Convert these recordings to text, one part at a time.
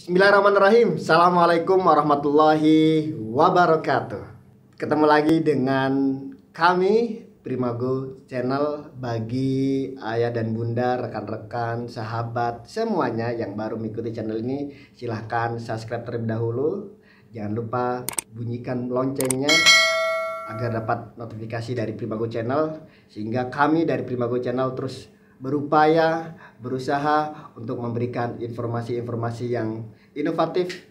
Bismillahirrahmanirrahim. Assalamualaikum warahmatullahi wabarakatuh. Ketemu lagi dengan kami Primago Channel. Bagi ayah dan bunda, rekan-rekan, sahabat, semuanya yang baru mengikuti channel ini, silahkan subscribe terlebih dahulu. Jangan lupa bunyikan loncengnya agar dapat notifikasi dari Primago Channel, sehingga kami dari Primago Channel terus berupaya, berusaha untuk memberikan informasi-informasi yang inovatif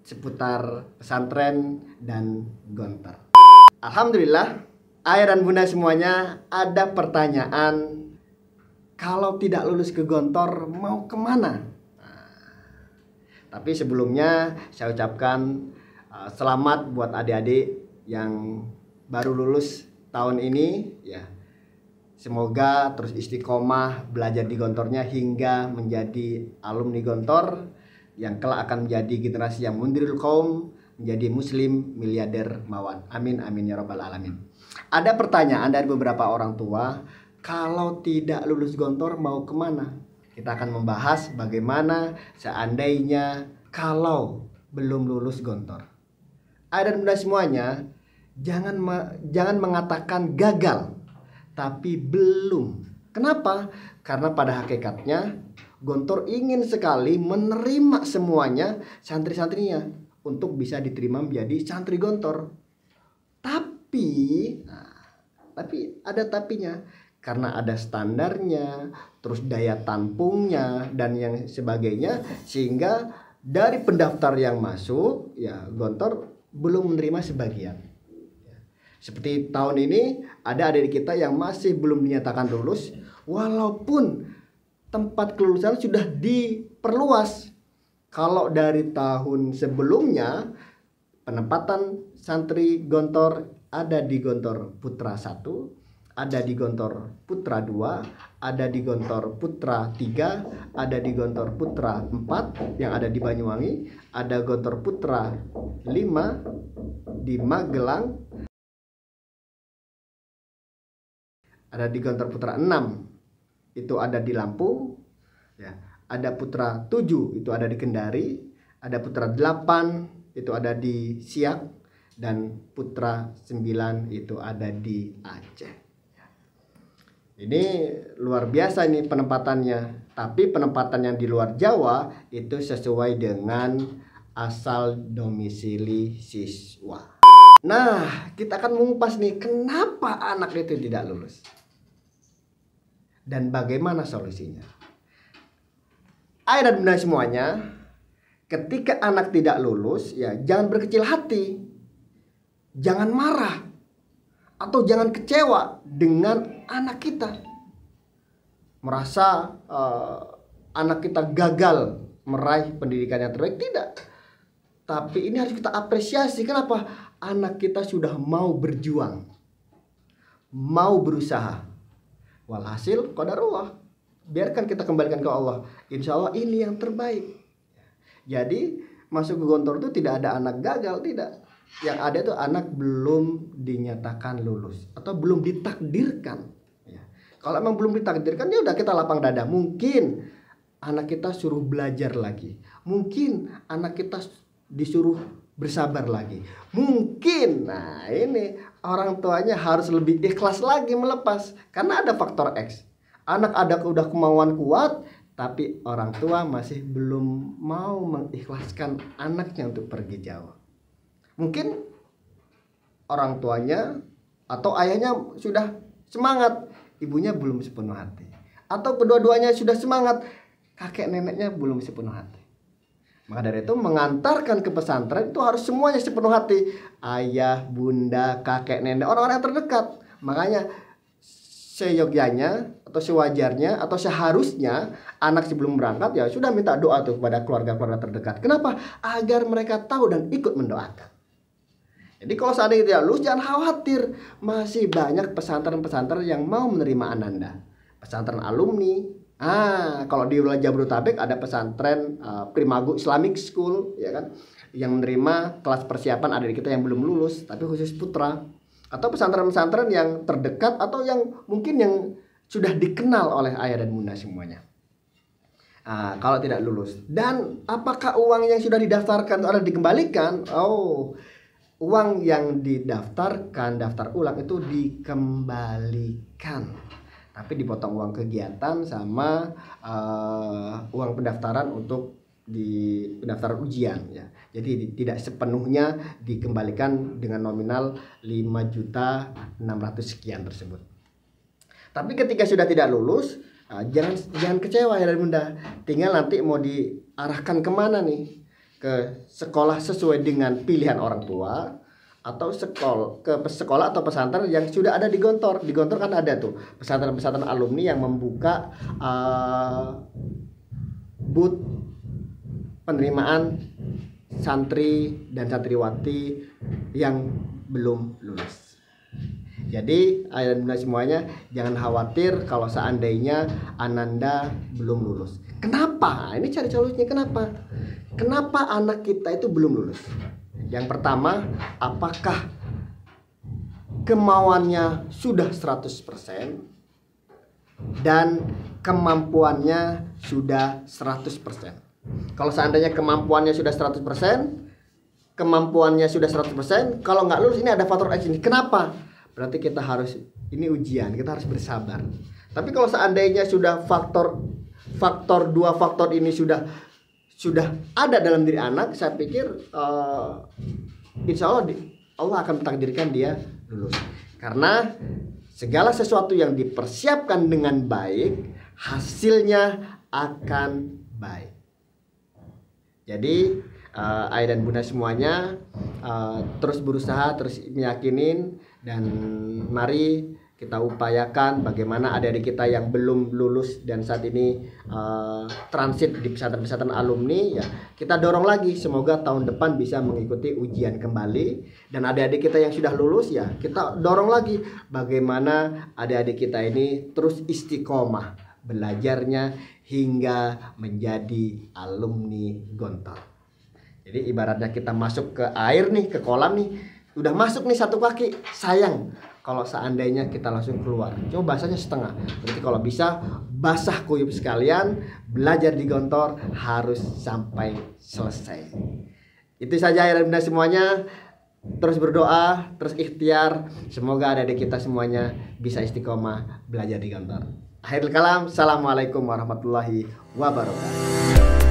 seputar pesantren dan gontor. Alhamdulillah, ayah dan bunda semuanya, ada pertanyaan, kalau tidak lulus ke gontor mau kemana? Tapi sebelumnya saya ucapkan selamat buat adik-adik yang baru lulus tahun ini ya. Semoga terus istiqomah belajar di gontornya hingga menjadi alumni gontor yang kelak akan menjadi generasi yang mundhirul qaum, menjadi muslim miliarder mawan. Amin amin ya rabbal alamin. Ada pertanyaan dari beberapa orang tua, kalau tidak lulus gontor mau kemana? Kita akan membahas bagaimana seandainya kalau belum lulus gontor. Ayah dan bunda semuanya, jangan mengatakan gagal, tapi belum. Kenapa? Karena pada hakikatnya gontor ingin sekali menerima semuanya santri-santrinya untuk bisa diterima menjadi santri gontor. Tapi ada tapinya. Karena ada standarnya, terus daya tampungnya dan yang sebagainya, sehingga dari pendaftar yang masuk ya gontor belum menerima sebagian. Seperti tahun ini ada adik kita yang masih belum dinyatakan lulus, walaupun tempat kelulusan sudah diperluas. Kalau dari tahun sebelumnya penempatan santri gontor ada di Gontor Putra 1, ada di Gontor Putra 2, ada di Gontor Putra 3, ada di Gontor Putra 4 yang ada di Banyuwangi, ada Gontor Putra 5 di Magelang, ada di Gontor Putra 6 itu ada di Lampung ya. Ada Putra 7 itu ada di Kendari, ada Putra 8 itu ada di Siak, dan Putra 9 itu ada di Aceh. Ini luar biasa ini penempatannya. Tapi penempatan yang di luar Jawa itu sesuai dengan asal domisili siswa. Nah, kita akan mengupas nih, kenapa anak itu tidak lulus dan bagaimana solusinya. Ayah dan bunda semuanya, ketika anak tidak lulus ya jangan berkecil hati, jangan marah, atau jangan kecewa dengan anak kita. Merasa anak kita gagal meraih pendidikan yang terbaik, tidak. Tapi ini harus kita apresiasi. Kenapa? Anak kita sudah mau berjuang, mau berusaha. Walhasil qadarullah, biarkan kita kembalikan ke Allah. Insya Allah ini yang terbaik. Jadi masuk ke gontor itu tidak ada anak gagal, tidak. Yang ada itu anak belum dinyatakan lulus atau belum ditakdirkan ya. Kalau emang belum ditakdirkan ya udah kita lapang dada. Mungkin anak kita suruh belajar lagi, mungkin anak kita disuruh bersabar lagi, mungkin ini orang tuanya harus lebih ikhlas lagi melepas. Karena ada faktor X, anak udah kemauan kuat, tapi orang tua masih belum mau mengikhlaskan anaknya untuk pergi jauh. Mungkin orang tuanya atau ayahnya sudah semangat, ibunya belum sepenuh hati. Atau kedua-duanya sudah semangat, kakek neneknya belum sepenuh hati. Maka dari itu mengantarkan ke pesantren itu harus semuanya sepenuh hati. Ayah, bunda, kakek, nenek, orang-orang yang terdekat. Makanya seyogyanya atau sewajarnya atau seharusnya anak sebelum berangkat ya sudah minta doa tuh kepada keluarga-keluarga terdekat. Kenapa? Agar mereka tahu dan ikut mendoakan. Jadi kalau seandainya tidak lulus jangan khawatir, masih banyak pesantren-pesantren yang mau menerima ananda. Pesantren alumni. Kalau di wilayah Jabodetabek ada pesantren Primago Islamic School ya kan, yang menerima kelas persiapan adik kita yang belum lulus tapi khusus putra. Atau pesantren-pesantren yang terdekat atau yang mungkin yang sudah dikenal oleh ayah dan bunda semuanya. Kalau tidak lulus. Dan apakah uang yang sudah didaftarkan ada dikembalikan? Oh, uang yang didaftarkan daftar ulang itu dikembalikan, tapi dipotong uang kegiatan sama uang pendaftaran untuk di pendaftaran ujian ya. Jadi tidak sepenuhnya dikembalikan dengan nominal 5.600.000 sekian tersebut. Tapi ketika sudah tidak lulus, jangan kecewa ya dan bunda. Tinggal nanti mau diarahkan kemana nih? Ke sekolah sesuai dengan pilihan orang tua, atau sekolah atau pesantren yang sudah ada di Gontor. Di Gontor kan ada tuh pesantren-pesantren alumni yang membuka booth penerimaan santri dan santriwati yang belum lulus. Jadi ayah dan bunda semuanya jangan khawatir kalau seandainya Ananda belum lulus. Kenapa? Ini cari solusinya kenapa? Kenapa anak kita itu belum lulus? Yang pertama, apakah kemauannya sudah 100% dan kemampuannya sudah 100%. Kalau seandainya kemampuannya sudah 100%, kemampuannya sudah 100%, kalau nggak lulus ini ada faktor X ini. Kenapa? Berarti kita harus, ini ujian, kita harus bersabar. Tapi kalau seandainya sudah dua faktor ini sudah ada dalam diri anak, saya pikir insya Allah Allah akan mentakdirkan dia lulus. Karena segala sesuatu yang dipersiapkan dengan baik, hasilnya akan baik. Jadi ayah dan bunda semuanya terus berusaha, terus meyakinin, dan mari kita upayakan bagaimana adik-adik kita yang belum lulus dan saat ini transit di pesantren-pesantren alumni ya, kita dorong lagi semoga tahun depan bisa mengikuti ujian kembali. Dan adik-adik kita yang sudah lulus ya, kita dorong lagi bagaimana adik-adik kita ini terus istiqomah belajarnya hingga menjadi alumni Gontor. Jadi ibaratnya kita masuk ke air nih, ke kolam nih, udah masuk nih satu kaki, sayang kalau seandainya kita langsung keluar. Cuma basahnya setengah. Berarti kalau bisa basah kuyup sekalian, belajar di Gontor harus sampai selesai. Itu saja ya bunda semuanya. Terus berdoa, terus ikhtiar. Semoga adik-adik kita semuanya bisa istiqomah belajar di Gontor. Akhirul kalam, assalamualaikum warahmatullahi wabarakatuh.